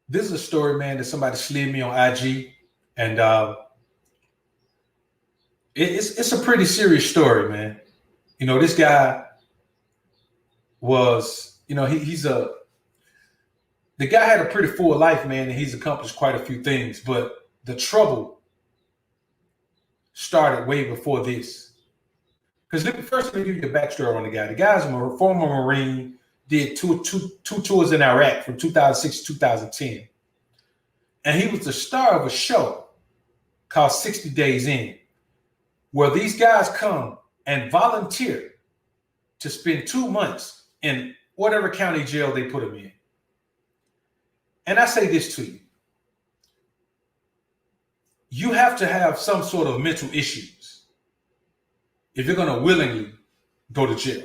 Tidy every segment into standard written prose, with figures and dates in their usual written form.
This is a story, man, that somebody slid me on IG, and it's a pretty serious story, man. This guy was, the guy had a pretty full life, man, and he's accomplished quite a few things. But the trouble started way before this. Because first, let me give you the backstory on the guy. The guy's a former Marine, did two tours in Iraq from 2006 to 2010. And he was the star of a show called 60 Days In, where these guys come and volunteer to spend 2 months in whatever county jail they put them in. And I say this to you. You have to have some sort of mental issues if you're going to willingly go to jail.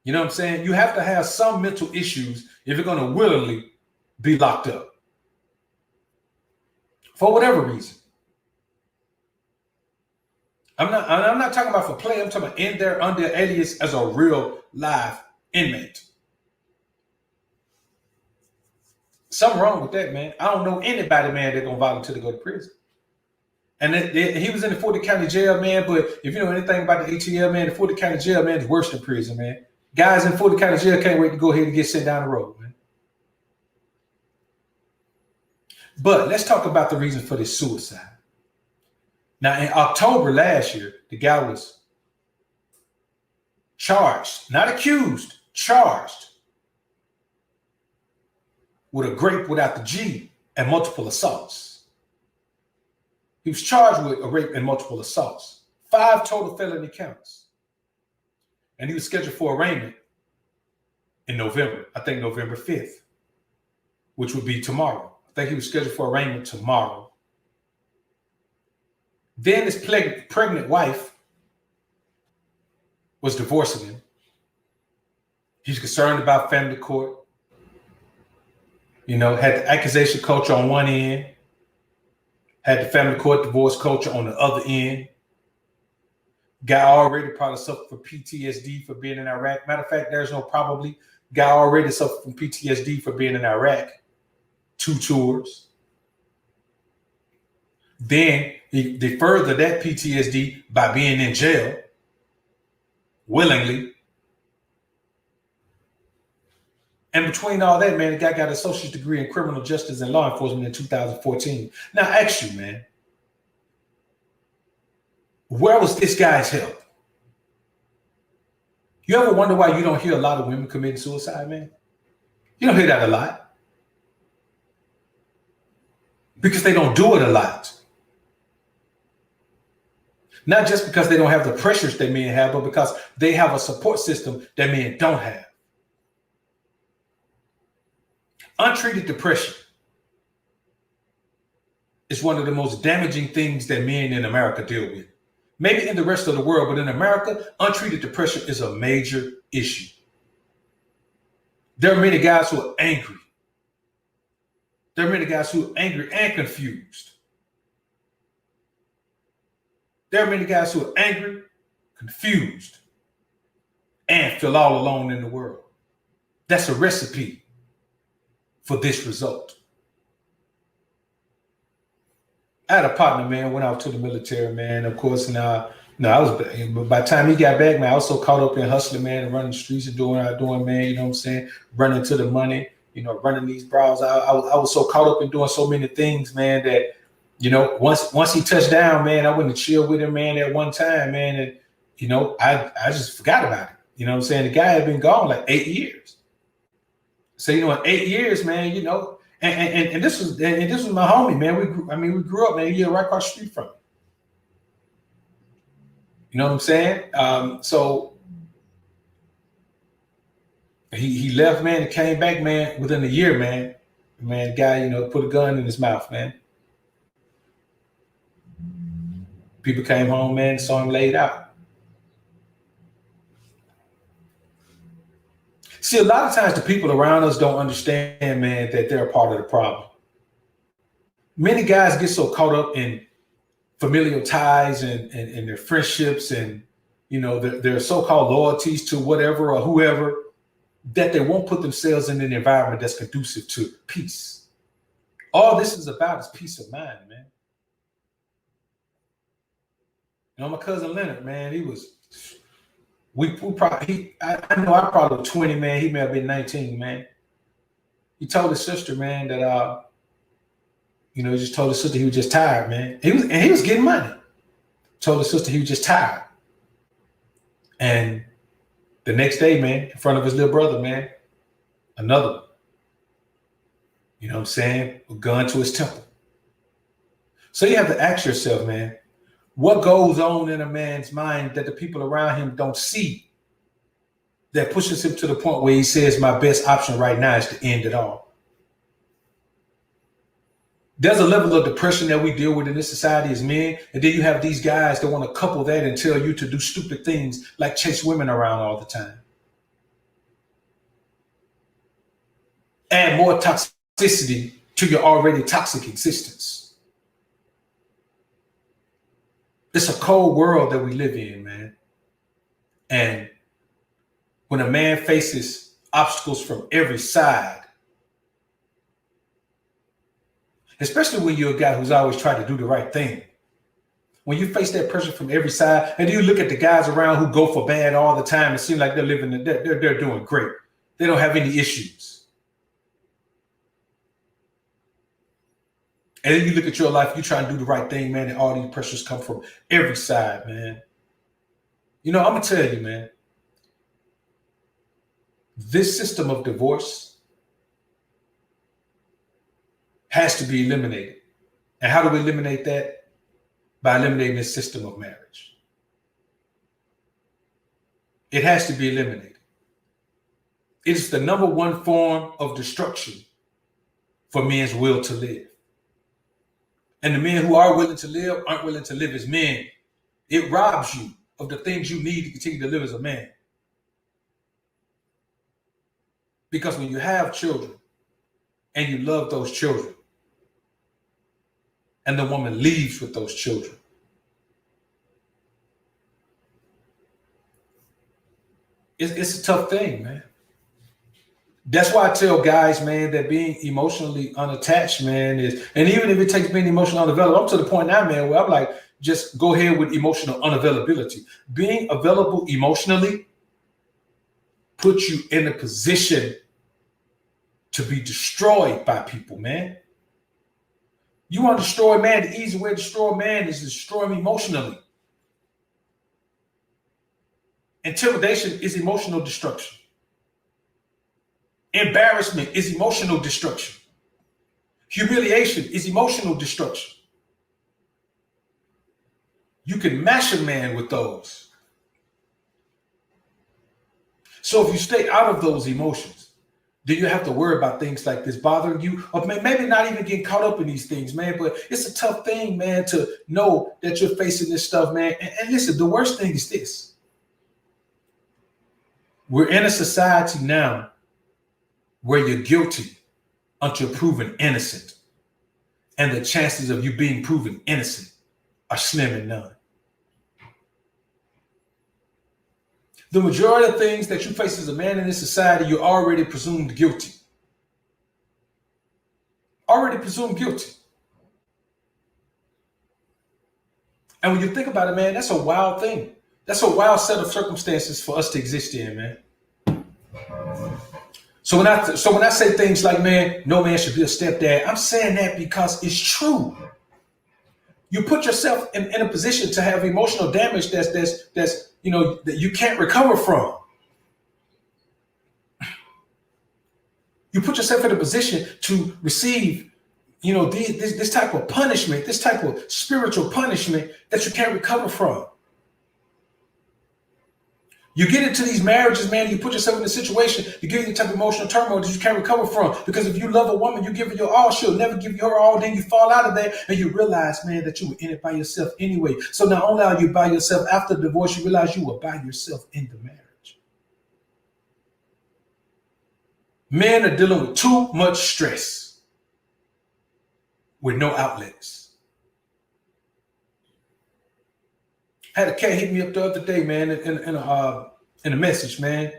You know what I'm saying? You have to have some mental issues if you're going to willingly be locked up. For whatever reason. I'm not talking about for play. I'm talking about in there under alias as a real live inmate. Something wrong with that, man. I don't know anybody, man, that's going to volunteer to go to prison. And he was in the Fulton County Jail, man, but if you know anything about the ATL, man, the Fulton County Jail, man, is worse than prison, man. Guys in Fulton County Jail can't wait to go ahead and get sent down the road, man. But let's talk about the reason for this suicide. Now, in October last year, the guy was charged, not accused, charged with a grape without the G and multiple assaults. He was charged with a rape and multiple assaults, 5 total felony counts. And he was scheduled for arraignment in November, I think November 5th, which would be tomorrow. I think he was scheduled for arraignment tomorrow. Then his pregnant wife was divorcing him. He's concerned about family court. Had the accusation culture on one end, had the family court divorce culture on the other end. Guy already probably suffered from PTSD for being in Iraq. Matter of fact, there's no probably. Guy already suffered from PTSD for being in Iraq. 2 tours. Then they further that PTSD by being in jail willingly. And between all that, man, the guy got an associate's degree in criminal justice and law enforcement in 2014. Now, I ask you, man, where was this guy's help? You ever wonder why you don't hear a lot of women committing suicide, man? You don't hear that a lot. Because they don't do it a lot. Not just because they don't have the pressures that men have, but because they have a support system that men don't have. Untreated depression is one of the most damaging things that men in America deal with. Maybe in the rest of the world, but in America, untreated depression is a major issue. There are many guys who are angry. There are many guys who are angry and confused. There are many guys who are angry, confused, and feel all alone in the world. That's a recipe for this result. I had a partner, man, went out to the military, man. Of course, by the time he got back, man, I was so caught up in hustling, man, and running the streets and doing what I was doing, man, you know what I'm saying? Running to the money, running these bras. I was so caught up in doing so many things, man, that, once he touched down, man, I went to chill with him, man, at one time, man. And, I just forgot about it. You know what I'm saying? The guy had been gone like 8 years. So, in 8 years, man, and this was my homie, man. We grew up, man. He lived right across the street from me. You know what I'm saying? So he left, man, and came back, man, within a year, man. Man, the guy, put a gun in his mouth, man. People came home, man, and saw him laid out. See, a lot of times the people around us don't understand, man, that they're a part of the problem. Many guys get so caught up in familial ties and their friendships and, their so-called loyalties to whatever or whoever, that they won't put themselves in an environment that's conducive to peace. All this is about is peace of mind, man. You know, my cousin Leonard, man, he was, we probably, I know I probably was 20, man. He may have been 19, man. He told his sister, man, that, he just told his sister he was just tired, man. He was getting money. Told his sister he was just tired. And the next day, man, in front of his little brother, man, another one. You know what I'm saying? A gun to his temple. So you have to ask yourself, man, what goes on in a man's mind that the people around him don't see that pushes him to the point where he says, my best option right now is to end it all? There's a level of depression that we deal with in this society as men. And then you have these guys that want to couple that and tell you to do stupid things like chase women around all the time. Add more toxicity to your already toxic existence. It's a cold world that we live in, man. And when a man faces obstacles from every side, especially when you're a guy who's always tried to do the right thing, when you face that pressure from every side, and you look at the guys around who go for bad all the time, it seems like they're living, they're doing great. They don't have any issues. And then you look at your life, you try and do the right thing, man, and all these pressures come from every side, man. You know, I'm gonna tell you, man, this system of divorce has to be eliminated. And how do we eliminate that? By eliminating the system of marriage. It has to be eliminated. It is the number one form of destruction for men's will to live. And the men who are willing to live aren't willing to live as men. It robs you of the things you need to continue to live as a man. Because when you have children and you love those children, and the woman leaves with those children, it's a tough thing, man. That's why I tell guys, man, that being emotionally unattached, man, is, and even if it takes being emotionally unavailable, I'm to the point now, man, where I'm like, just go ahead with emotional unavailability. Being available emotionally puts you in a position to be destroyed by people, man. You want to destroy man, the easy way to destroy man is to destroy him emotionally. Intimidation is emotional destruction. Embarrassment is emotional destruction. Humiliation is emotional destruction. You can mash a man with those. So if you stay out of those emotions, then you have to worry about things like this bothering you, or maybe not even getting caught up in these things, man. But it's a tough thing, man, to know that you're facing this stuff, man. And listen, the worst thing is this. We're in a society now where you're guilty until proven innocent. And the chances of you being proven innocent are slim and none. The majority of things that you face as a man in this society, you're already presumed guilty. Already presumed guilty. And when you think about it, man, that's a wild thing. That's a wild set of circumstances for us to exist in, man. So when I say things like, man, no man should be a stepdad, I'm saying that because it's true. You put yourself in a position to have emotional damage that's that you can't recover from. You put yourself in a position to receive, this type of punishment, this type of spiritual punishment that you can't recover from. You get into these marriages, man, you put yourself in a situation, you get into type of emotional turmoil that you can't recover from. Because if you love a woman, you give her your all, she'll never give you her all, then you fall out of that and you realize, man, that you were in it by yourself anyway. So not only are you by yourself after the divorce, you realize you were by yourself in the marriage. Men are dealing with too much stress with no outlets. Had a cat hit me up the other day, man, in a message, man.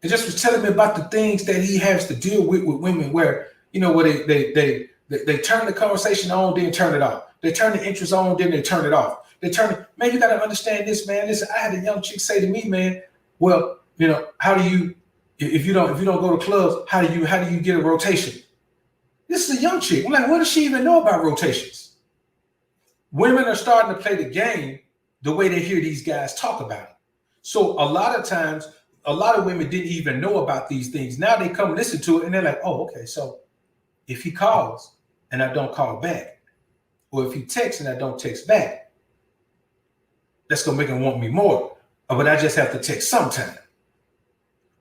and just was telling me about the things that he has to deal with women, where where they turn the conversation on, then turn it off. They turn the interest on, then they turn it off. Man, you got to understand this, man. Listen, I had a young chick say to me, man, well, how do you, if you don't go to clubs, how do you get a rotation? This is a young chick. I'm like, what does she even know about rotations? Women are starting to play the game the way they hear these guys talk about it. So a lot of times, a lot of women didn't even know about these things. Now they come listen to it and they're like, oh, okay, so if he calls and I don't call back, or if he texts and I don't text back, that's going to make him want me more. But I just have to text sometime.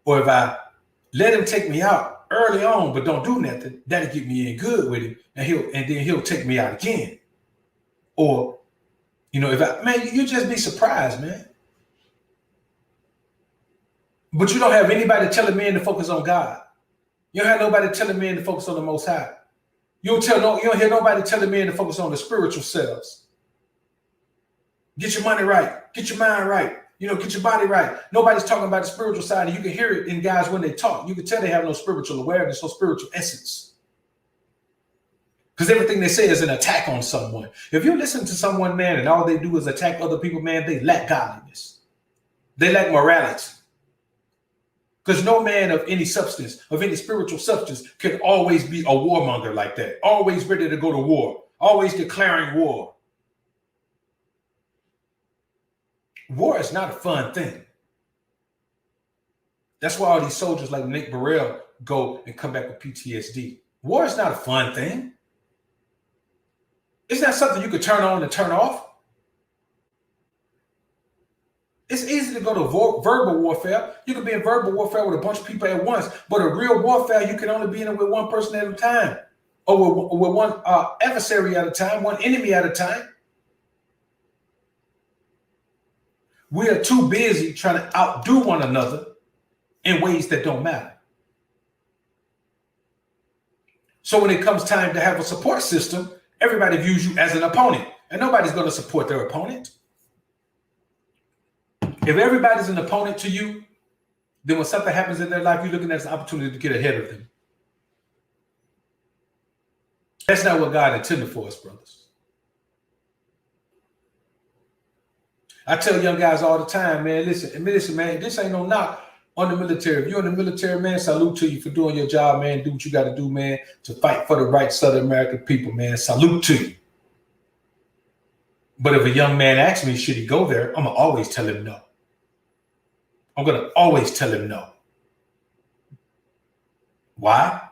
Or if I let him take me out early on but don't do nothing, that'll get me in good with him, and then he'll take me out again. Or, you just be surprised, man. But you don't have anybody telling men to focus on God. You don't have nobody telling men to focus on the Most High. You don't hear nobody telling men to focus on the spiritual selves. Get your money right. Get your mind right. Get your body right. Nobody's talking about the spiritual side, and you can hear it in guys when they talk. You can tell they have no spiritual awareness, no spiritual essence. Because everything they say is an attack on someone. If you listen to someone, man, and all they do is attack other people, man, they lack godliness. They lack morality. Because no man of any substance, of any spiritual substance, can always be a warmonger like that. Always ready to go to war. Always declaring war. War is not a fun thing. That's why all these soldiers like Nick Burrell go and come back with PTSD. War is not a fun thing. It's not something you could turn on and turn off. It's easy to go to verbal warfare. You can be in verbal warfare with a bunch of people at once, but a real warfare, you can only be in it with one person at a time, or with one adversary at a time, one enemy at a time. We are too busy trying to outdo one another in ways that don't matter. So when it comes time to have a support system, everybody views you as an opponent, and nobody's going to support their opponent. If everybody's an opponent to you, then when something happens in their life, you're looking at an opportunity to get ahead of them. That's not what God intended for us, brothers. I tell young guys all the time, man, listen, man, this ain't no knock on the military. If you're in the military, man, salute to you for doing your job, man. Do what you got to do, man, to fight for the rights of the American people, man. Salute to you. But if a young man asks me, should he go there, I'm going to always tell him no. I'm going to always tell him no. Why?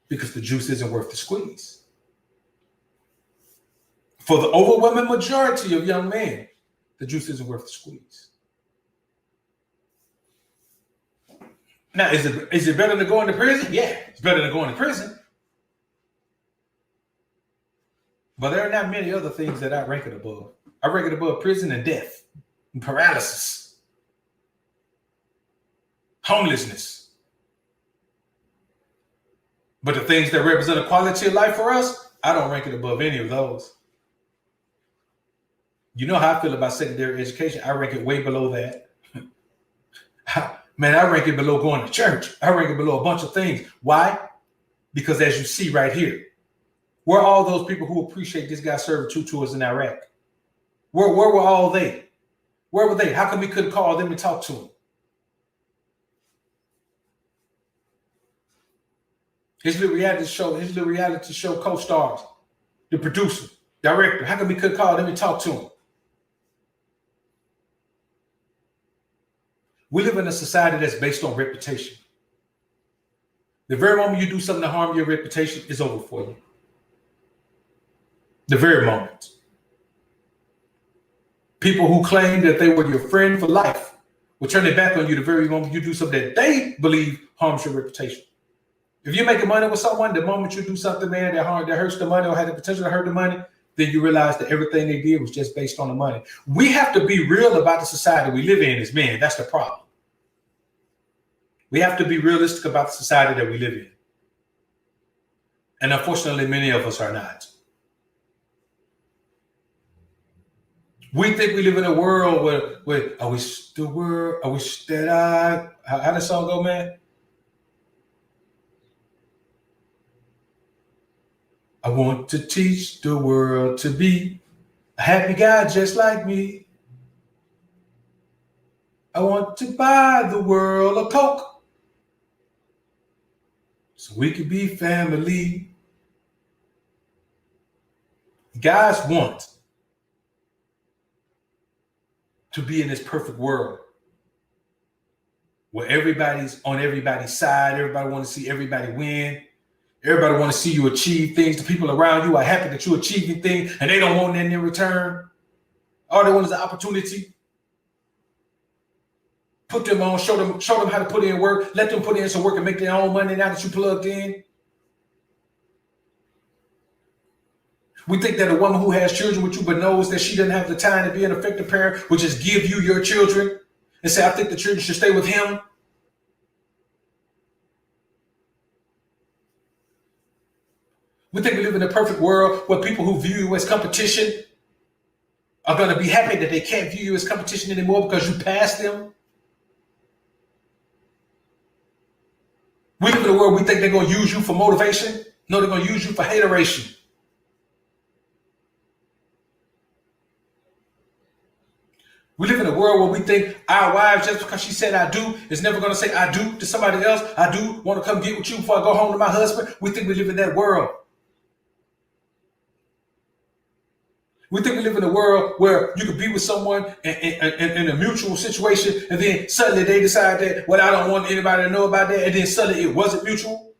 Because the juice isn't worth the squeeze. For the overwhelming majority of young men, the juice isn't worth the squeeze. Now, is it better than going to prison? Yeah, it's better than going to prison. But there are not many other things that I rank it above. I rank it above prison and death and paralysis. Homelessness. But the things that represent a quality of life for us, I don't rank it above any of those. You know how I feel about secondary education. I rank it way below that. Man, I rank it below going to church. I rank it below a bunch of things. Why? Because as you see right here, where are all those people who appreciate this guy serving two tours in Iraq? Where were all they? Where were they? How come we couldn't call them and talk to them? His little reality show co-stars, the producer, director, how come we couldn't call them and talk to them? We live in a society that's based on reputation. The very moment you do something to harm your reputation, is over for you. The very moment. People who claim that they were your friend for life will turn their back on you the very moment you do something that they believe harms your reputation. If you're making money with someone, the moment you do something, man, that hurts the money or had the potential to hurt the money, then you realize that everything they did was just based on the money. We have to be real about the society we live in as men. That's the problem. We have to be realistic about the society that we live in. And unfortunately, many of us are not. We think we live in a world where I wish the world, I wish that how the song go, man? I want to teach the world to be a happy guy just like me. I want to buy the world a Coke so we could be family. Guys want to be in this perfect world where everybody's on everybody's side. Everybody want to see everybody win. Everybody want to see you achieve things. The people around you are happy that you're achieving things, and they don't want anything in return. All they want is an opportunity. Put them on, show them how to put in work. Let them put in some work and make their own money now that you plugged in. We think that a woman who has children with you but knows that she doesn't have the time to be an effective parent will just give you your children and say, I think the children should stay with him. We think we live in a perfect world where people who view you as competition are going to be happy that they can't view you as competition anymore because you passed them. We live in a world we think they're going to use you for motivation. No, they're going to use you for hateration. We live in a world where we think our wives, just because she said I do, is never going to say I do to somebody else. I do want to come get with you before I go home to my husband. We think we live in that world. We think we live in a world where you could be with someone in a mutual situation, and then suddenly they decide that, well, I don't want anybody to know about that, and then suddenly it wasn't mutual.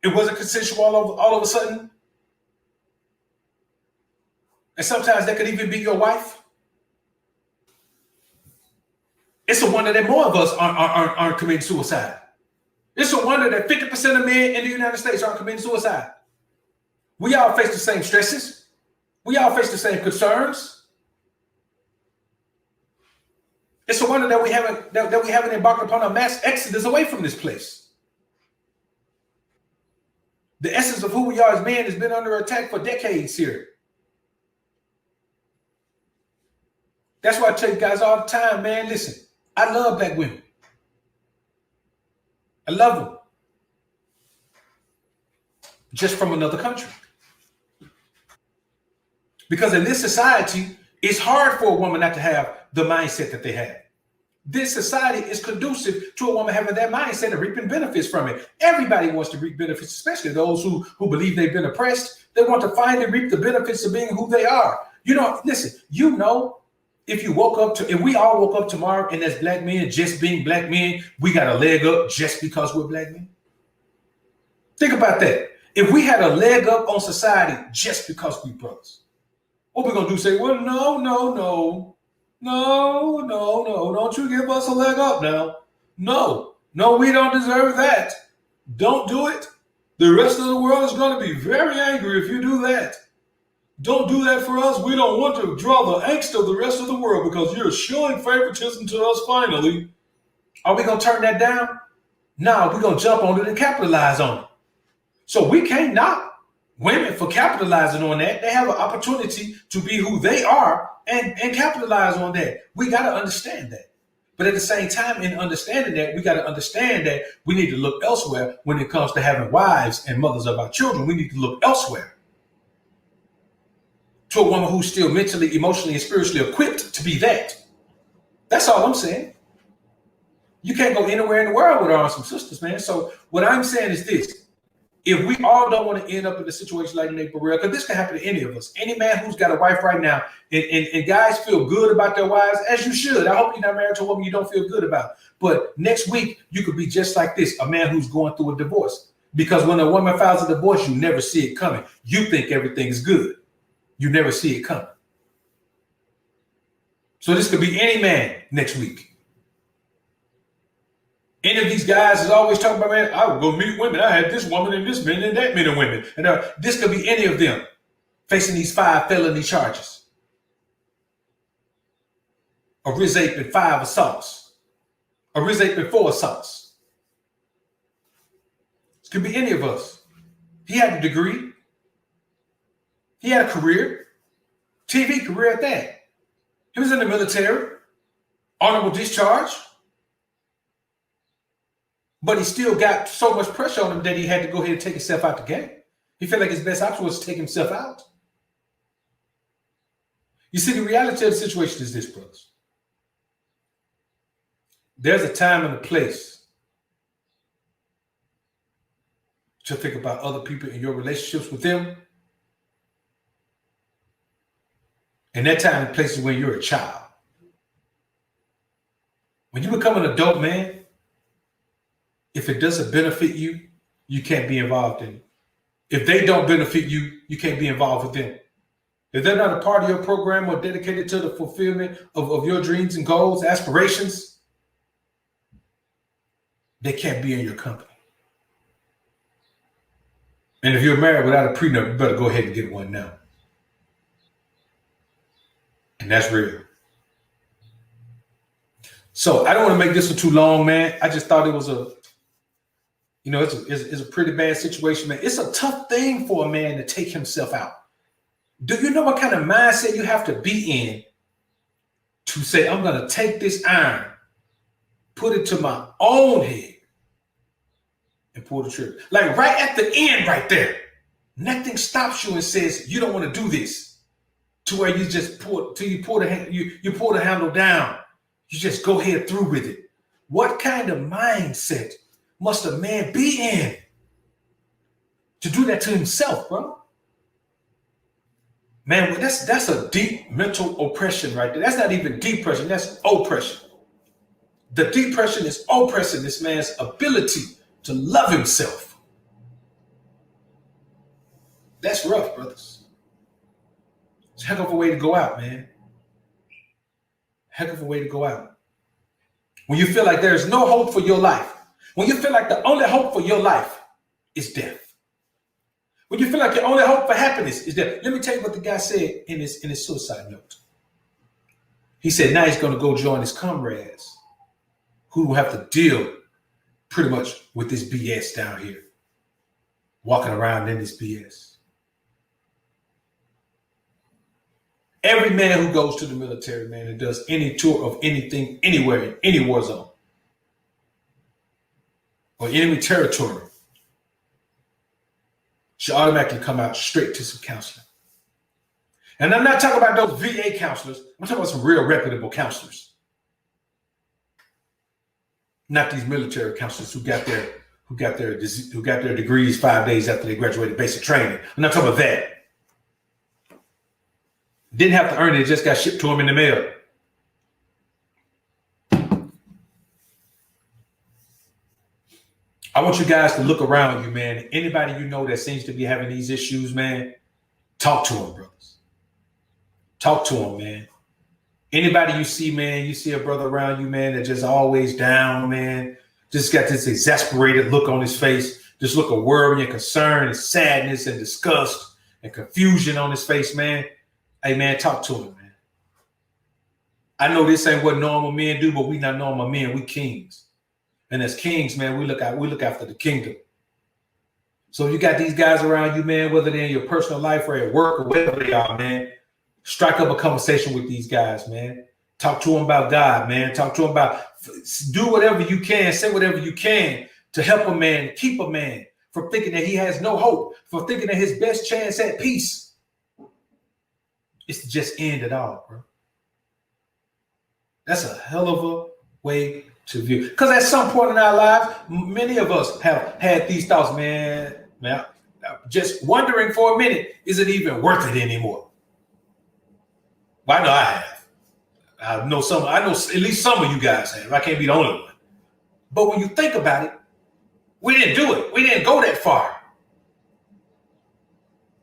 It wasn't consensual all of a sudden. And sometimes that could even be your wife. It's a wonder that more of us aren't committing suicide. It's a wonder that 50% of men in the United States aren't committing suicide. We all face the same stresses. We all face the same concerns. It's a wonder that we haven't embarked upon a mass exodus away from this place. The essence of who we are as men has been under attack for decades here. That's why I tell you guys all the time, man, listen, I love black women. I love them. Just from another country. Because in this society, it's hard for a woman not to have the mindset that they have. This society is conducive to a woman having that mindset and reaping benefits from it. Everybody wants to reap benefits, especially those who believe they've been oppressed. They want to finally reap the benefits of being who they are. You know, listen, you know, if we all woke up tomorrow and as black men, just being black men, we got a leg up just because we're black men. Think about that. If we had a leg up on society just because we brothers, what we're going to do? Say, well, no, don't you give us a leg up now. No, we don't deserve that. Don't do it. The rest of the world is going to be very angry if you do that. Don't do that for us. We don't want to draw the angst of the rest of the world because you're showing favoritism to us finally. Are we going to turn that down? No, we're going to jump on it and capitalize on it. So we can't knock women for capitalizing on that. They have an opportunity to be who they are and capitalize on that. We got to understand that. But at the same time, in understanding that, we got to understand that we need to look elsewhere when it comes to having wives and mothers of our children. We need to look elsewhere to a woman who's still mentally, emotionally, and spiritually equipped to be that. That's all I'm saying. You can't go anywhere in the world with our some sisters, man. So what I'm saying is this. If we all don't want to end up in a situation like Nate Burrell, because this can happen to any of us, any man who's got a wife right now, and guys feel good about their wives, as you should. I hope you're not married to a woman you don't feel good about. But next week, you could be just like this, a man who's going through a divorce. Because when a woman files a divorce, you never see it coming. You think everything is good. You never see it coming. So this could be any man next week. Any of these guys is always talking about, man, I would go meet women. I had this woman and this man and that many women. And this could be any of them facing these 5 felony charges. A Riz Ape and 5 assaults. A Riz Ape and 4 assaults. This could be any of us. He had a degree. He had a career. TV career at that. He was in the military, honorable discharge, but he still got so much pressure on him that he had to go ahead and take himself out the game. He felt like his best option was to take himself out. You see, the reality of the situation is this, brothers. There's a time and a place to think about other people and your relationships with them. And that time and place is when you're a child. When you become an adult man, if it doesn't benefit you, you can't be involved in it. If they don't benefit you, you can't be involved with them. If they're not a part of your program or dedicated to the fulfillment of your dreams and goals, aspirations, they can't be in your company. And if you're married without a prenup, you better go ahead and get one now. And that's real. So I don't want to make this one too long, man. I just thought it was it's a pretty bad situation, man. It's a tough thing for a man to take himself out. Do you know what kind of mindset you have to be in to say, I'm going to take this iron, put it to my own head, and pull the trigger? Like right at the end right there, nothing stops you and says, you don't want to do this, to where you just pull the handle down. You just go ahead through with it. What kind of mindset must a man be in to do that to himself, bro? Man, that's a deep mental oppression right there. That's not even depression, that's oppression. The depression is oppressing this man's ability to love himself. That's rough, brothers. It's a heck of a way to go out, man. Heck of a way to go out. When you feel like there's no hope for your life, when you feel like the only hope for your life is death, when you feel like your only hope for happiness is death. Let me tell you what the guy said in his suicide note. He said now he's going to go join his comrades who will have to deal pretty much with this BS down here, walking around in this BS. Every man who goes to the military, man, and does any tour of anything, anywhere, in any war zone or enemy territory should automatically come out straight to some counseling. And I'm not talking about those VA counselors. I'm talking about some real reputable counselors. Not these military counselors who got their degrees 5 days after they graduated basic training. I'm not talking about that. Didn't have to earn it, it just got shipped to them in the mail. I want you guys to look around you, man. Anybody you know that seems to be having these issues, man, talk to them, brothers. Talk to them, man. Anybody you see, man, you see a brother around you, man, that just always down, man, just got this exasperated look on his face, this look of worry and concern and sadness and disgust and confusion on his face, man. Hey, man, talk to him, man. I know this ain't what normal men do, but we not normal men. We kings. And as kings, man, we look after the kingdom. So you got these guys around you, man, whether they're in your personal life or at work or wherever they are, man, strike up a conversation with these guys, man. Talk to them about God, man. Talk to them about, do whatever you can, say whatever you can to help a man, keep a man from thinking that he has no hope, from thinking that his best chance at peace is to just end it all, bro. That's a hell of a way to view. Because at some point in our lives, many of us have had these thoughts, man, just wondering for a minute, is it even worth it anymore? Well, I know I have. I know at least some of you guys have. I can't be the only one. But when you think about it, we didn't do it. We didn't go that far.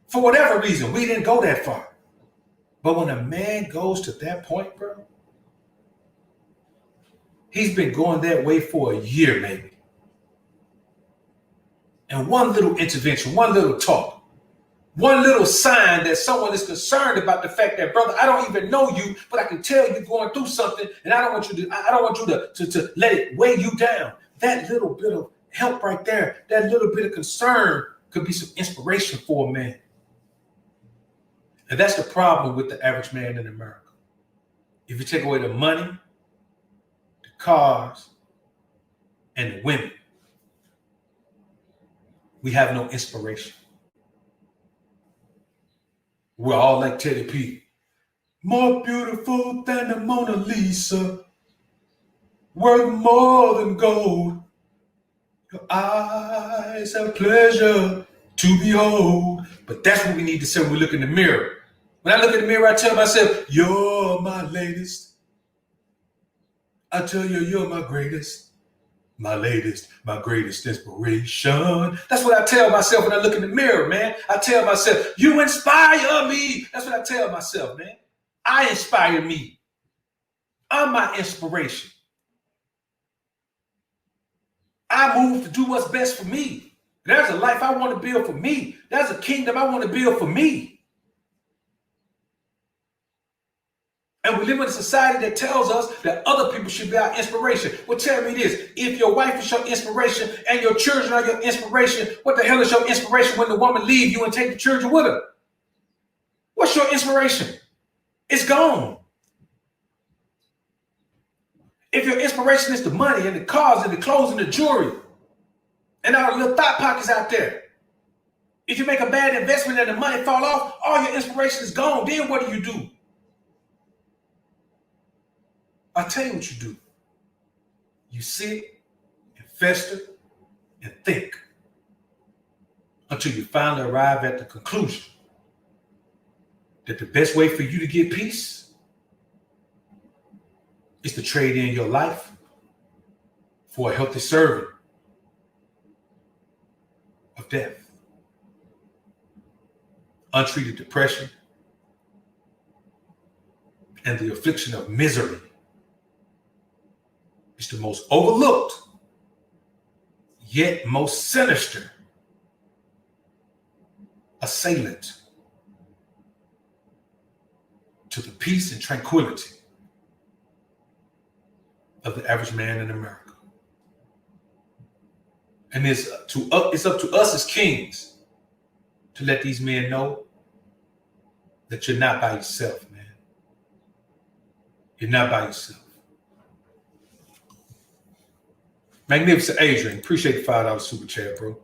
For whatever reason, we didn't go that far. But when a man goes to that point, bro, he's been going that way for a year, maybe. And one little intervention, one little talk, one little sign that someone is concerned about the fact that, brother, I don't even know you, but I can tell you're going through something, and I don't want you to let it weigh you down. That little bit of help right there, that little bit of concern could be some inspiration for a man. And that's the problem with the average man in America. if you take away the money, the cars, and the women, we have no inspiration. We're all like Teddy P. More beautiful than the Mona Lisa, worth more than gold. Your eyes have pleasure to behold. But that's what we need to say when we look in the mirror. When I look in the mirror, I tell myself, you're my latest. I tell you, you're my greatest. My latest, my greatest inspiration. That's what I tell myself when I look in the mirror, man. I tell myself, you inspire me. That's what I tell myself, man. I inspire me. I'm my inspiration. I move to do what's best for me. There's a life I want to build for me. There's a kingdom I want to build for me. And we live in a society that tells us that other people should be our inspiration. Well, tell me this. If your wife is your inspiration and your children are your inspiration, what the hell is your inspiration when the woman leaves you and take the children with her? What's your inspiration? It's gone. If your inspiration is the money and the cars and the clothes and the jewelry and all the little thought pockets out there, if you make a bad investment and the money fall off, all your inspiration is gone. Then what do? I'll tell you what you do. You sit and fester and think until you finally arrive at the conclusion that the best way for you to get peace is to trade in your life for a healthy serving of death. Untreated depression and the affliction of misery is the most overlooked, yet most sinister assailant to the peace and tranquility of the average man in America. And it's up to us as kings to let these men know that you're not by yourself, man. You're not by yourself. Magnificent Adrian, appreciate the $5 super chat, bro.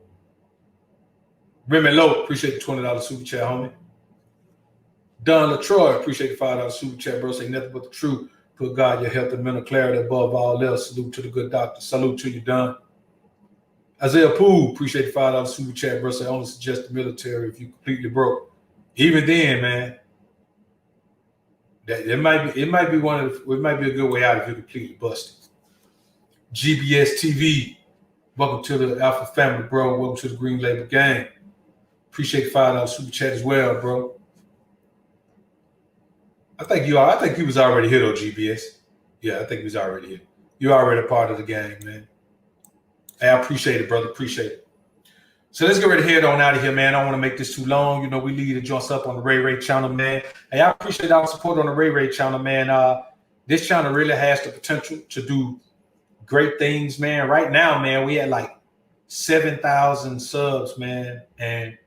Remy Lowe, appreciate the $20 super chat, homie. Don LaTroy, appreciate the $5 super chat, bro. Say nothing but the truth. Put God, your health, and mental clarity above all else. Salute to the good doctor. Salute to you, Don. Isaiah Poole, appreciate the $5 super chat, bro. Say only suggest the military if you completely broke. Even then, man, it might be a good way out if you're completely busted. GBS TV, welcome to the Alpha family, bro. Welcome to the Green Label Gang. Appreciate the $5 super chat as well, bro. I think you was already here though, GBS. Yeah, I think he was already here. You're already a part of the gang, man. Hey, I appreciate it, brother. Appreciate it. So let's get ready to head on out of here, man. I don't want to make this too long. You know, we lead the joints up on the Ray Ray channel, man. Hey, I appreciate our support on the Ray Ray channel, man. This channel really has the potential to do great things, man. Right now, man, we had like 7,000 subs, man, and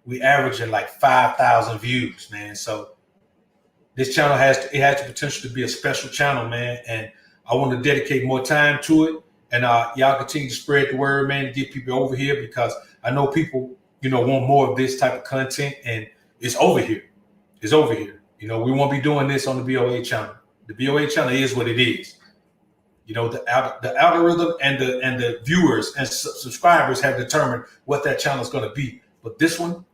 we averaging like 5,000 views, man. So this channel has the potential to be a special channel, man, and I want to dedicate more time to it. And y'all continue to spread the word, man, to get people over here, because I know people, you know, want more of this type of content, and it's over here. It's over here. You know, we won't be doing this on the BOA channel. The BOA channel is what it is. You know, the algorithm and the viewers and subscribers have determined what that channel is going to be. But this one,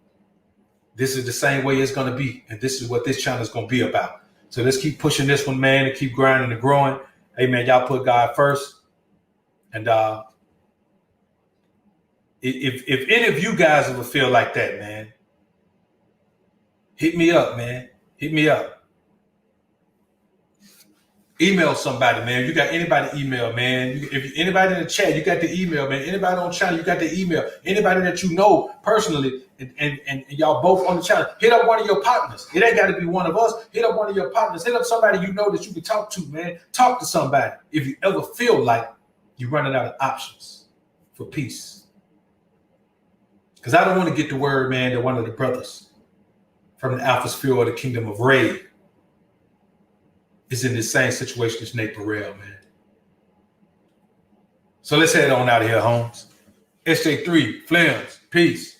this is the same way it's going to be. And this is what this channel is going to be about. So let's keep pushing this one, man, and keep grinding and growing. Hey, man, y'all put God first. And if any of you guys ever feel like that, man, hit me up, man. Hit me up. Email somebody, man. You got anybody email, man. If anybody in the chat, you got the email, man. Anybody on the channel, you got the email. Anybody that you know personally, and y'all both on the channel, hit up one of your partners. It ain't got to be one of us. Hit up one of your partners. Hit up somebody you know that you can talk to, man. Talk to somebody if you ever feel like you're running out of options for peace. Because I don't want to get the word, man, that one of the brothers from the Alpha Sphere or the Kingdom of Ray is in the same situation as Nate Burrell, man. So let's head on out of here, Holmes. SJ3, Flames, peace.